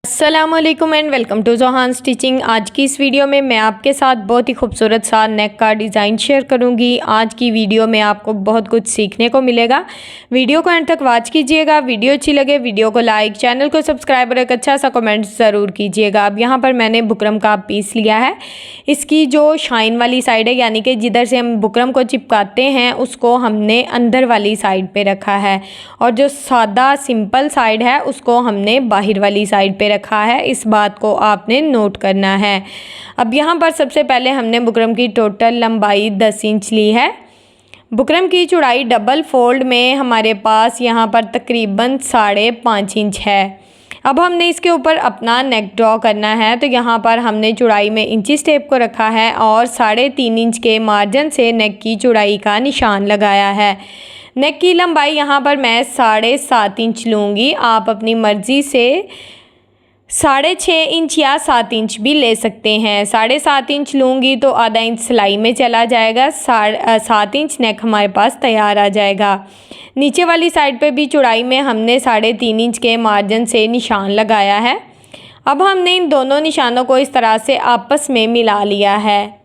अस्सलामुअलैकुम and welcome to Johan stitching. आज की इस वीडियो में मैं आपके साथ बहुत ही खूबसूरत सा नेक का डिज़ाइन शेयर करूंगी। आज की वीडियो में आपको बहुत कुछ सीखने को मिलेगा। वीडियो को एंड तक वॉच कीजिएगा। वीडियो अच्छी लगे वीडियो को लाइक, चैनल को सब्सक्राइब और एक अच्छा सा कमेंट ज़रूर कीजिएगा। अब यहाँ पर मैंने बुकरम का पीस लिया है। इसकी जो शाइन वाली साइड है यानी कि जिधर से हम बुकरम को चिपकाते हैं उसको हमने अंदर वाली साइड पे रखा है और जो सादा सिंपल साइड है उसको हमने बाहर वाली साइड पे रखा है। इस बात को आपने नोट करना है। अब यहाँ पर सबसे पहले हमने बुकरम की टोटल लंबाई 10 इंच ली है। बुकरम की चौड़ाई डबल फोल्ड में हमारे पास यहाँ पर तकरीबन 5.5 इंच है। अब हमने इसके ऊपर अपना नेक ड्रॉ करना है, तो यहाँ पर हमने चौड़ाई में इंची टेप को रखा है और 3.5 इंच के मार्जिन से नेक की चौड़ाई का निशान लगाया है। नेक की लंबाई यहाँ पर मैं 7.5 इंच लूँगी। आप अपनी मर्ज़ी से 6.5 इंच या 7 इंच भी ले सकते हैं। 7.5 इंच लूँगी तो आधा इंच सिलाई में चला जाएगा। 7 इंच नेक हमारे पास तैयार आ जाएगा। नीचे वाली साइड पे भी चौड़ाई में हमने 3.5 इंच के मार्जिन से निशान लगाया है। अब हमने इन दोनों निशानों को इस तरह से आपस में मिला लिया है।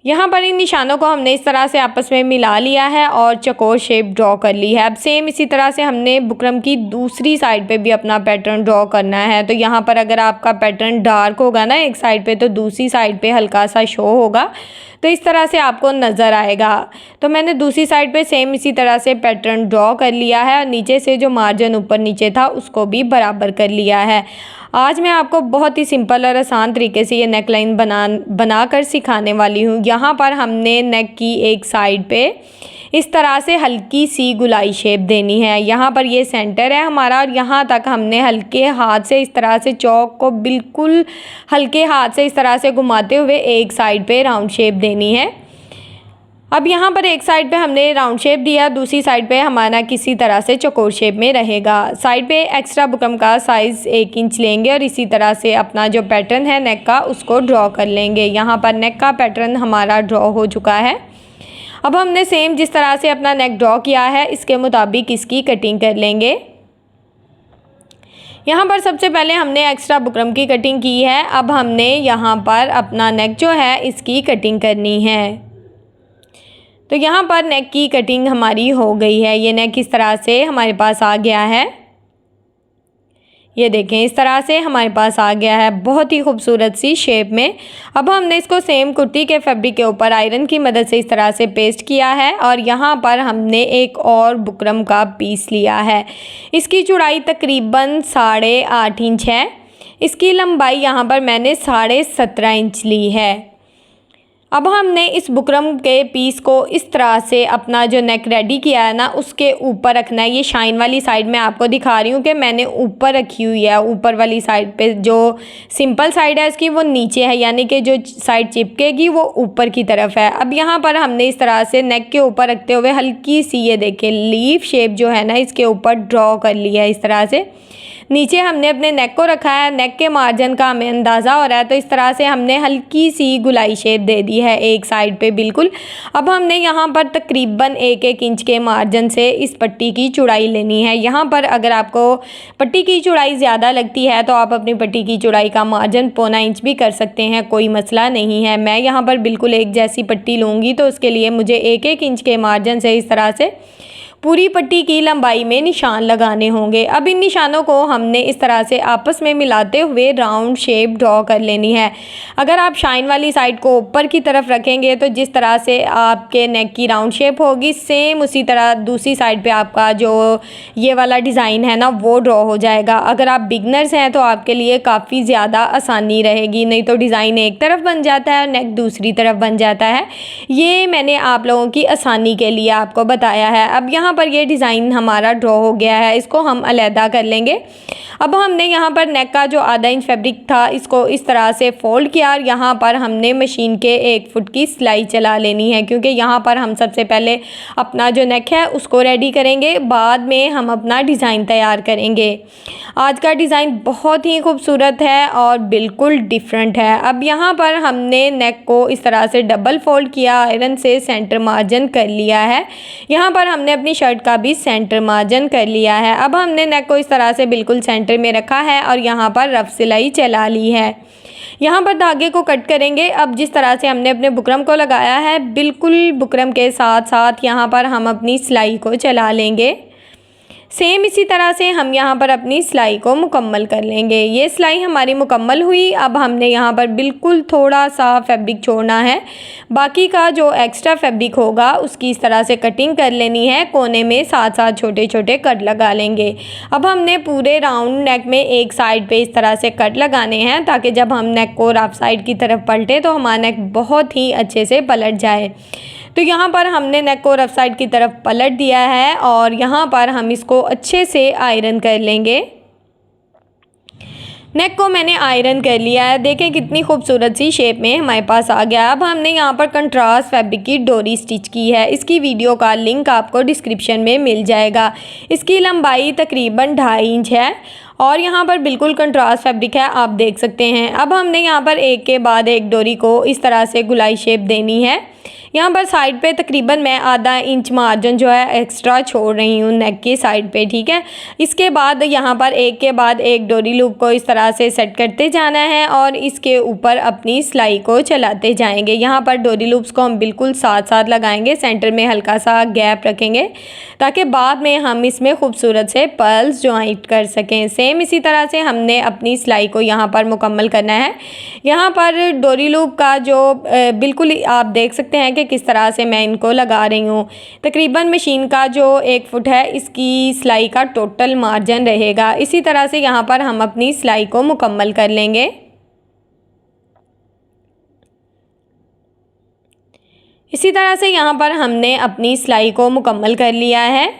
यहाँ पर इन निशानों को हमने इस तरह से आपस में मिला लिया है और चौकोर शेप ड्रॉ कर ली है। अब सेम इसी तरह से हमने बुकरम की दूसरी साइड पे भी अपना पैटर्न ड्रॉ करना है। तो यहाँ पर अगर आपका पैटर्न डार्क होगा ना एक साइड पे, तो दूसरी साइड पे हल्का सा शो होगा, तो इस तरह से आपको नज़र आएगा। तो मैंने दूसरी साइड पे सेम इसी तरह से पैटर्न ड्रॉ कर लिया है और नीचे से जो मार्जिन ऊपर नीचे था उसको भी बराबर कर लिया है। आज मैं आपको बहुत ही सिंपल और आसान तरीके से ये नेक लाइन बना कर सिखाने वाली हूँ। यहाँ पर हमने नेक की एक साइड पे इस तरह से हल्की सी गुलाई शेप देनी है। यहाँ पर ये सेंटर है हमारा और यहाँ तक हमने हल्के हाथ से इस तरह से चौक को बिल्कुल हल्के हाथ से इस तरह से घुमाते हुए एक साइड पे राउंड शेप देनी है। अब यहाँ पर एक साइड पे हमने राउंड शेप दिया, दूसरी साइड पे हमारा किसी तरह से चौकोर शेप में रहेगा। साइड पे एक्स्ट्रा बुकरम का साइज़ 1 इंच लेंगे और इसी तरह से अपना जो पैटर्न है नेक का उसको ड्रॉ कर लेंगे। यहाँ पर नेक का पैटर्न हमारा ड्रॉ हो चुका है। अब हमने सेम जिस तरह से अपना नेक ड्रॉ किया है इसके मुताबिक इसकी कटिंग कर लेंगे। यहाँ पर सबसे पहले हमने एक्स्ट्रा बुकरम की कटिंग की है। अब हमने यहाँ पर अपना नेक जो है इसकी कटिंग करनी है। तो यहाँ पर नेक की कटिंग हमारी हो गई है। ये नेक इस तरह से हमारे पास आ गया है। ये देखें इस तरह से हमारे पास आ गया है बहुत ही खूबसूरत सी शेप में। अब हमने इसको सेम कुर्ती के फैब्रिक के ऊपर आयरन की मदद से इस तरह से पेस्ट किया है और यहाँ पर हमने एक और बुकरम का पीस लिया है। इसकी चौड़ाई तकरीबन 8.5 इंच है। इसकी लंबाई यहाँ पर मैंने 17.5 इंच ली है। अब हमने इस बुकरम के पीस को इस तरह से अपना जो नेक रेडी किया है ना उसके ऊपर रखना है। ये शाइन वाली साइड में आपको दिखा रही हूँ कि मैंने ऊपर रखी हुई है। ऊपर वाली साइड पे जो सिंपल साइड है इसकी वो नीचे है, यानी कि जो साइड चिपकेगी वो ऊपर की तरफ है। अब यहाँ पर हमने इस तरह से नेक के ऊपर रखते हुए हल्की सी ये देखें लीफ शेप जो है ना इसके ऊपर ड्रॉ कर लिया है। इस तरह से नीचे हमने अपने नेक को रखा है। नेक के मार्जिन का हमें अंदाज़ा हो रहा है, तो इस तरह से हमने हल्की सी गुलाई शेप दे दी है एक साइड पे बिल्कुल। अब हमने यहाँ पर तकरीबन 1-1 इंच के मार्जिन से इस पट्टी की चौड़ाई लेनी है। यहाँ पर अगर आपको पट्टी की चौड़ाई ज़्यादा लगती है तो आप अपनी पट्टी की चौड़ाई का मार्जिन 1.25 इंच भी कर सकते हैं, कोई मसला नहीं है। मैं यहाँ पर बिल्कुल एक जैसी पट्टी लूँगी तो उसके लिए मुझे 1-1 इंच के मार्जिन से इस तरह से पूरी पट्टी की लंबाई में निशान लगाने होंगे। अब इन निशानों को हमने इस तरह से आपस में मिलाते हुए राउंड शेप ड्रॉ कर लेनी है। अगर आप शाइन वाली साइड को ऊपर की तरफ रखेंगे तो जिस तरह से आपके नेक की राउंड शेप होगी सेम उसी तरह दूसरी साइड पे आपका जो ये वाला डिज़ाइन है ना वो ड्रॉ हो जाएगा। अगर आप बिगनर्स हैं तो आपके लिए काफ़ी ज़्यादा आसानी रहेगी, नहीं तो डिज़ाइन एक तरफ बन जाता है और नेक दूसरी तरफ बन जाता है। ये मैंने आप लोगों की आसानी के लिए आपको बताया है। अब यहाँ पर ये डिज़ाइन हमारा ड्रॉ हो गया है, इसको हम अलहदा कर लेंगे। अब हमने यहाँ पर नेक का जो आधा इंच फैब्रिक था इसको इस तरह से फोल्ड किया और यहाँ पर हमने मशीन के 1 फुट की सिलाई चला लेनी है, क्योंकि यहाँ पर हम सबसे पहले अपना जो नेक है उसको रेडी करेंगे, बाद में हम अपना डिज़ाइन तैयार करेंगे। आज का डिज़ाइन बहुत ही खूबसूरत है और बिल्कुल डिफरेंट है। अब यहाँ पर हमने नेक को इस तरह से डबल फोल्ड किया, आयरन से सेंटर मार्जिन कर लिया है। यहाँ पर हमने अपनी शर्ट का भी सेंटर मार्जिन कर लिया है। अब हमने नेक को इस तरह से बिल्कुल सेंटर में रखा है और यहाँ पर रफ सिलाई चला ली है। यहाँ पर धागे को कट करेंगे। अब जिस तरह से हमने अपने बुकरम को लगाया है, बिल्कुल बुकरम के साथ साथ यहाँ पर हम अपनी सिलाई को चला लेंगे। सेम इसी तरह से हम यहाँ पर अपनी सिलाई को मुकम्मल कर लेंगे। ये सिलाई हमारी मुकम्मल हुई। अब हमने यहाँ पर बिल्कुल थोड़ा सा फैब्रिक छोड़ना है, बाकी का जो एक्स्ट्रा फैब्रिक होगा उसकी इस तरह से कटिंग कर लेनी है। कोने में साथ साथ छोटे छोटे कट लगा लेंगे। अब हमने पूरे राउंड नेक में एक साइड पे इस तरह से कट लगाने हैं, ताकि जब हम नेक को राफ साइड की तरफ पलटे तो हमारा नेक बहुत ही अच्छे से पलट जाए। तो यहाँ पर हमने नेक को रफ साइड की तरफ पलट दिया है और यहाँ पर हम इसको अच्छे से आयरन कर लेंगे। नेक को मैंने आयरन कर लिया है। देखें कितनी खूबसूरत सी शेप में हमारे पास आ गया। अब हमने यहाँ पर कंट्रास्ट फैब्रिक की डोरी स्टिच की है। इसकी वीडियो का लिंक आपको डिस्क्रिप्शन में मिल जाएगा। इसकी लंबाई तकरीबन 2.5 इंच है और यहाँ पर बिल्कुल कंट्रास्ट फैब्रिक है, आप देख सकते हैं। अब हमने यहाँ पर एक के बाद एक डोरी को इस तरह से गुलाई शेप देनी है। यहाँ पर साइड पे तकरीबन मैं आधा इंच मार्जिन जो है एक्स्ट्रा छोड़ रही हूँ नेक की साइड पे, ठीक है। इसके बाद यहाँ पर एक के बाद एक डोरी लूप को इस तरह से सेट करते जाना है और इसके ऊपर अपनी सिलाई को चलाते जाएंगे। यहाँ पर डोरी लूप्स को हम बिल्कुल साथ साथ लगाएंगे, सेंटर में हल्का सा गैप रखेंगे ताकि बाद में हम इसमें खूबसूरत से पर्ल्स ज्वाइंट कर सकें। सेम इसी तरह से हमने अपनी सिलाई को यहाँ पर मुकम्मल करना है। यहाँ पर डोरी लूप का जो बिल्कुल आप देख सकते हैं कि किस तरह से मैं इनको लगा रही हूँ। तकरीबन मशीन का जो 1 फुट है इसकी सिलाई का टोटल मार्जिन रहेगा। इसी तरह से यहाँ पर हम अपनी सिलाई को मुकम्मल कर लेंगे। इसी तरह से यहाँ पर हमने अपनी सिलाई को मुकम्मल कर लिया है।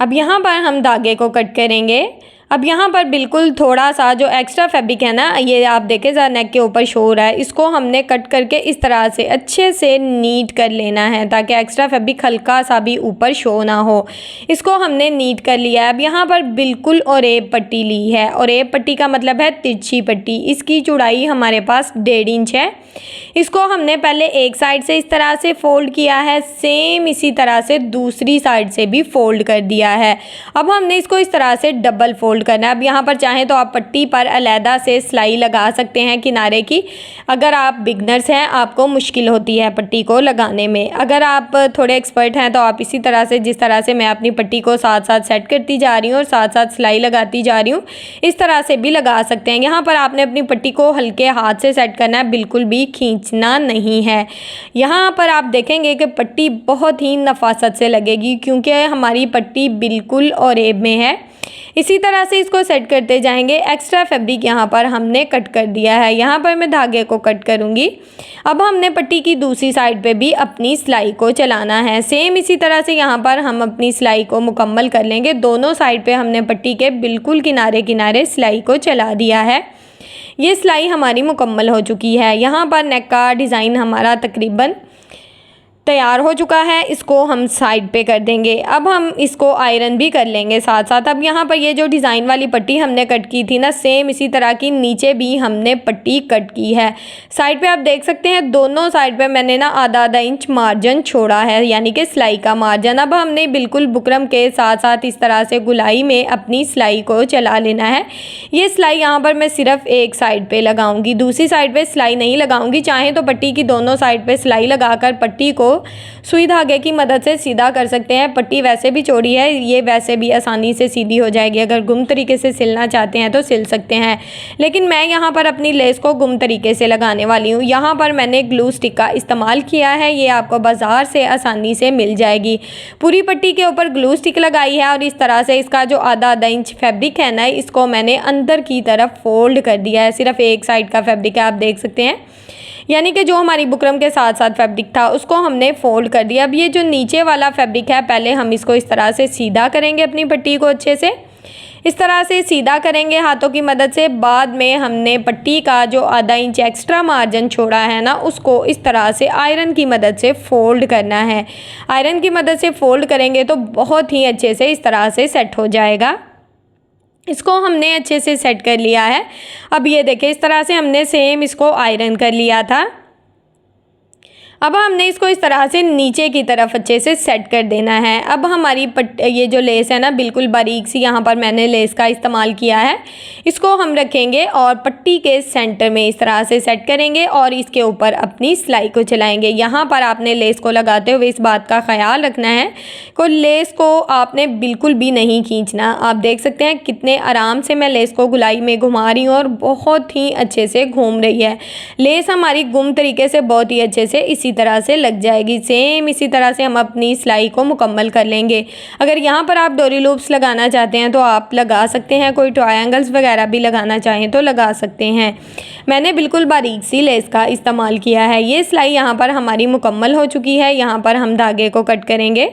अब यहाँ पर हम धागे को कट करेंगे। अब यहाँ पर बिल्कुल थोड़ा सा जो एक्स्ट्रा फैब्रिक है ना, ये आप देखें ज़रा नेक के ऊपर शो हो रहा है, इसको हमने कट करके इस तरह से अच्छे से नीट कर लेना है ताकि एक्स्ट्रा फैब्रिक हल्का सा भी ऊपर शो ना हो। इसको हमने नीट कर लिया है। अब यहाँ पर बिल्कुल ओरेब पट्टी ली है। ओरेब पट्टी का मतलब है तिरछी पट्टी। इसकी चौड़ाई हमारे पास 1.5 इंच है। इसको हमने पहले एक साइड से इस तरह से फोल्ड किया है, सेम इसी तरह से दूसरी साइड से भी फोल्ड कर दिया है। अब हमने इसको इस तरह से डबल फोल्ड करना है। अब यहाँ पर चाहें तो आप पट्टी पर अलहदा से सिलाई लगा सकते हैं किनारे की। अगर आप बिगनर्स हैं, आपको मुश्किल होती है पट्टी को लगाने में। अगर आप थोड़े एक्सपर्ट हैं तो आप इसी तरह से, जिस तरह से मैं अपनी पट्टी को साथ साथ सेट करती जा रही हूँ और साथ साथ सिलाई लगाती जा रही हूँ, इस तरह से भी लगा सकते हैं। यहाँ पर आपने अपनी पट्टी को हल्के हाथ से सेट करना है, बिल्कुल भी खींचना नहीं है। यहाँ पर आप देखेंगे कि पट्टी बहुत ही नफासत से लगेगी क्योंकि हमारी पट्टी बिल्कुल ओरेब में है। इसी तरह से इसको सेट करते जाएंगे। एक्स्ट्रा फैब्रिक यहाँ पर हमने कट कर दिया है। यहाँ पर मैं धागे को कट करूँगी। अब हमने पट्टी की दूसरी साइड पे भी अपनी सिलाई को चलाना है। सेम इसी तरह से यहाँ पर हम अपनी सिलाई को मुकम्मल कर लेंगे। दोनों साइड पे हमने पट्टी के बिल्कुल किनारे किनारे सिलाई को चला दिया है। ये सिलाई हमारी मुकम्मल हो चुकी है। यहाँ पर नेक का डिज़ाइन हमारा तकरीबन तैयार हो चुका है। इसको हम साइड पे कर देंगे। अब हम इसको आयरन भी कर लेंगे साथ साथ। अब यहाँ पर ये जो डिज़ाइन वाली पट्टी हमने कट की थी ना, सेम इसी तरह की नीचे भी हमने पट्टी कट की है। साइड पे आप देख सकते हैं दोनों साइड पे मैंने ना आधा इंच मार्जिन छोड़ा है, यानी कि सिलाई का मार्जिन। अब हमने बिल्कुल बुकरम के साथ साथ इस तरह से गुलाई में अपनी सिलाई को चला लेना है। ये सिलाई यहाँ पर मैं सिर्फ एक साइड पर लगाऊँगी, दूसरी साइड पर सिलाई नहीं लगाऊँगी। चाहें तो पट्टी की दोनों साइड पर सिलाई लगाकर पट्टी को सुई धागे की मदद से सीधा कर सकते हैं। पट्टी वैसे भी चौड़ी है, ये वैसे भी आसानी से सीधी हो जाएगी। अगर गुम तरीके से सिलना चाहते हैं तो सिल सकते हैं, लेकिन मैं यहाँ पर अपनी लेस को गुम तरीके से लगाने वाली हूँ। यहाँ पर मैंने ग्लू स्टिक का इस्तेमाल किया है, ये आपको बाज़ार से आसानी से मिल जाएगी। पूरी पट्टी के ऊपर ग्लू स्टिक लगाई है और इस तरह से इसका जो आधा इंच फैब्रिक है ना, इसको मैंने अंदर की तरफ फोल्ड कर दिया है। सिर्फ एक साइड का फैब्रिक है, आप देख सकते हैं, यानी कि जो हमारी बुकरम के साथ साथ फैब्रिक था उसको हमने फोल्ड कर दिया। अब ये जो नीचे वाला फैब्रिक है, पहले हम इसको इस तरह से सीधा करेंगे, अपनी पट्टी को अच्छे से इस तरह से सीधा करेंगे हाथों की मदद से। बाद में हमने पट्टी का जो आधा इंच एक्स्ट्रा मार्जिन छोड़ा है ना, उसको इस तरह से आयरन की मदद से फ़ोल्ड करना है। आयरन की मदद से फ़ोल्ड करेंगे तो बहुत ही अच्छे से इस तरह से सेट हो जाएगा। इसको हमने अच्छे से सेट कर लिया है। अब ये देखिए, इस तरह से हमने सेम इसको आयरन कर लिया था। अब हमने इसको इस तरह से नीचे की तरफ अच्छे से सेट कर देना है। अब हमारी ये जो लेस है ना, बिल्कुल बारीक सी यहाँ पर मैंने लेस का इस्तेमाल किया है। इसको हम रखेंगे और पट्टी के सेंटर में इस तरह से सेट करेंगे और इसके ऊपर अपनी सिलाई को चलाएंगे। यहाँ पर आपने लेस को लगाते हुए इस बात का ख्याल रखना है कि लेस को आपने बिल्कुल भी नहीं खींचना। आप देख सकते हैं कितने आराम से मैं लेस को गुलाई में घुमा रही हूँ और बहुत ही अच्छे से घूम रही है। लेस हमारी गुम तरीके से बहुत ही अच्छे से इसी तरह से लग जाएगी। सेम इसी तरह से हम अपनी सिलाई को मुकम्मल कर लेंगे। अगर यहाँ पर आप डोरी लूप्स लगाना चाहते हैं तो आप लगा सकते हैं, कोई ट्रायंगल्स वगैरह भी लगाना चाहें तो लगा सकते हैं। मैंने बिल्कुल बारीक सी लेस का इस्तेमाल किया है। ये सिलाई यहाँ पर हमारी मुकम्मल हो चुकी है। यहाँ पर हम धागे को कट करेंगे।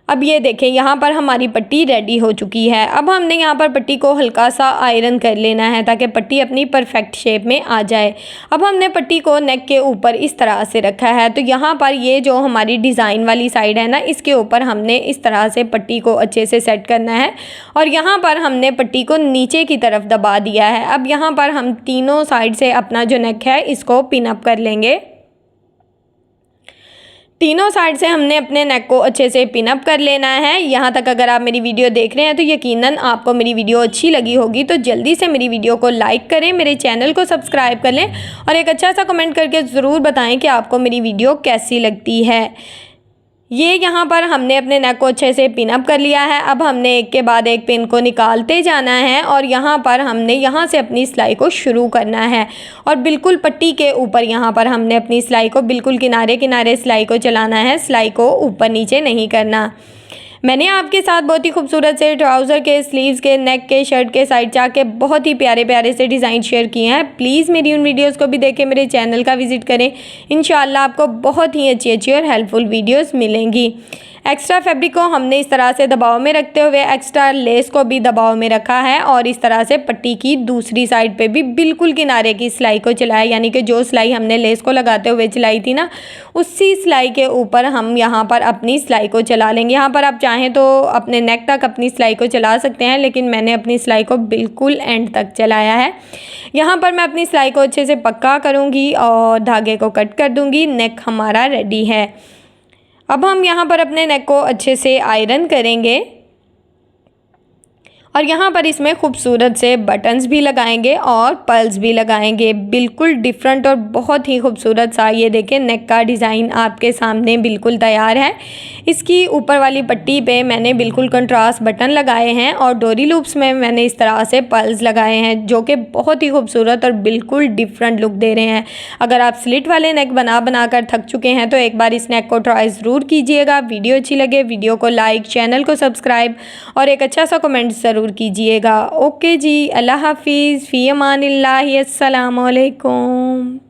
अब ये देखें, यहाँ पर हमारी पट्टी रेडी हो चुकी है। अब हमने यहाँ पर पट्टी को हल्का सा आयरन कर लेना है ताकि पट्टी अपनी परफेक्ट शेप में आ जाए। अब हमने पट्टी को नेक के ऊपर इस तरह से रखा है। तो यहाँ पर ये जो हमारी डिज़ाइन वाली साइड है ना, इसके ऊपर हमने इस तरह से पट्टी को अच्छे से सेट करना है और यहाँ पर हमने पट्टी को नीचे की तरफ दबा दिया है। अब यहाँ पर हम तीनों साइड से अपना जो नेक है इसको पिन अप कर लेंगे। तीनों साइड से हमने अपने नेक को अच्छे से पिन अप कर लेना है। यहाँ तक अगर आप मेरी वीडियो देख रहे हैं तो यकीनन आपको मेरी वीडियो अच्छी लगी होगी। तो जल्दी से मेरी वीडियो को लाइक करें, मेरे चैनल को सब्सक्राइब कर लें और एक अच्छा सा कमेंट करके ज़रूर बताएं कि आपको मेरी वीडियो कैसी लगती है। ये यहाँ पर हमने अपने नेक को अच्छे से पिन अप कर लिया है। अब हमने एक के बाद एक पिन को निकालते जाना है और यहाँ पर हमने यहाँ से अपनी सिलाई को शुरू करना है और बिल्कुल पट्टी के ऊपर यहाँ पर हमने अपनी सिलाई को बिल्कुल किनारे किनारे सिलाई को चलाना है। सिलाई को ऊपर नीचे नहीं करना। मैंने आपके साथ बहुत ही खूबसूरत से ट्राउज़र के, स्लीव्स के, नेक के, शर्ट के, साइड चाक के बहुत ही प्यारे प्यारे से डिज़ाइन शेयर किए हैं। प्लीज़ मेरी उन वीडियोस को भी देखें, मेरे चैनल का विज़िट करें। इंशाल्लाह आपको बहुत ही अच्छी अच्छी और हेल्पफुल वीडियोस मिलेंगी। एक्स्ट्रा फैब्रिक को हमने इस तरह से दबाव में रखते हुए एक्स्ट्रा लेस को भी दबाव में रखा है और इस तरह से पट्टी की दूसरी साइड पे भी बिल्कुल किनारे की सिलाई को चलाया, यानी कि जो सिलाई हमने लेस को लगाते हुए चलाई थी ना, उसी सिलाई के ऊपर हम यहाँ पर अपनी सिलाई को चला लेंगे। यहाँ पर आप चाहें तो अपने नेक तक अपनी सिलाई को चला सकते हैं, लेकिन मैंने अपनी सिलाई को बिल्कुल एंड तक चलाया है। यहाँ पर मैं अपनी सिलाई को अच्छे से पक्का करूँगी और धागे को कट कर दूँगी। नेक हमारा रेडी है। अब हम यहाँ पर अपने नेक को अच्छे से आयरन करेंगे और यहाँ पर इसमें खूबसूरत से बटन्स भी लगाएंगे और पर्ल्स भी लगाएंगे। बिल्कुल डिफरेंट और बहुत ही खूबसूरत सा ये देखें नेक का डिज़ाइन आपके सामने बिल्कुल तैयार है। इसकी ऊपर वाली पट्टी पे मैंने बिल्कुल कंट्रास्ट बटन लगाए हैं और डोरी लूप्स में मैंने इस तरह से पर्ल्स लगाए हैं जो कि बहुत ही खूबसूरत और बिल्कुल डिफरेंट लुक दे रहे हैं। अगर आप स्लिट वाले नेक बना कर थक चुके हैं तो एक बार इस नेक को ट्राई ज़रूर कीजिएगा। वीडियो अच्छी लगे वीडियो को लाइक, चैनल को सब्सक्राइब और एक अच्छा सा कमेंट ज़रूर कीजिएगा। ओके जी, अल्लाह हाफिज़, फ़ी अमानिल्लाह, अस्सलाम वालेकुम।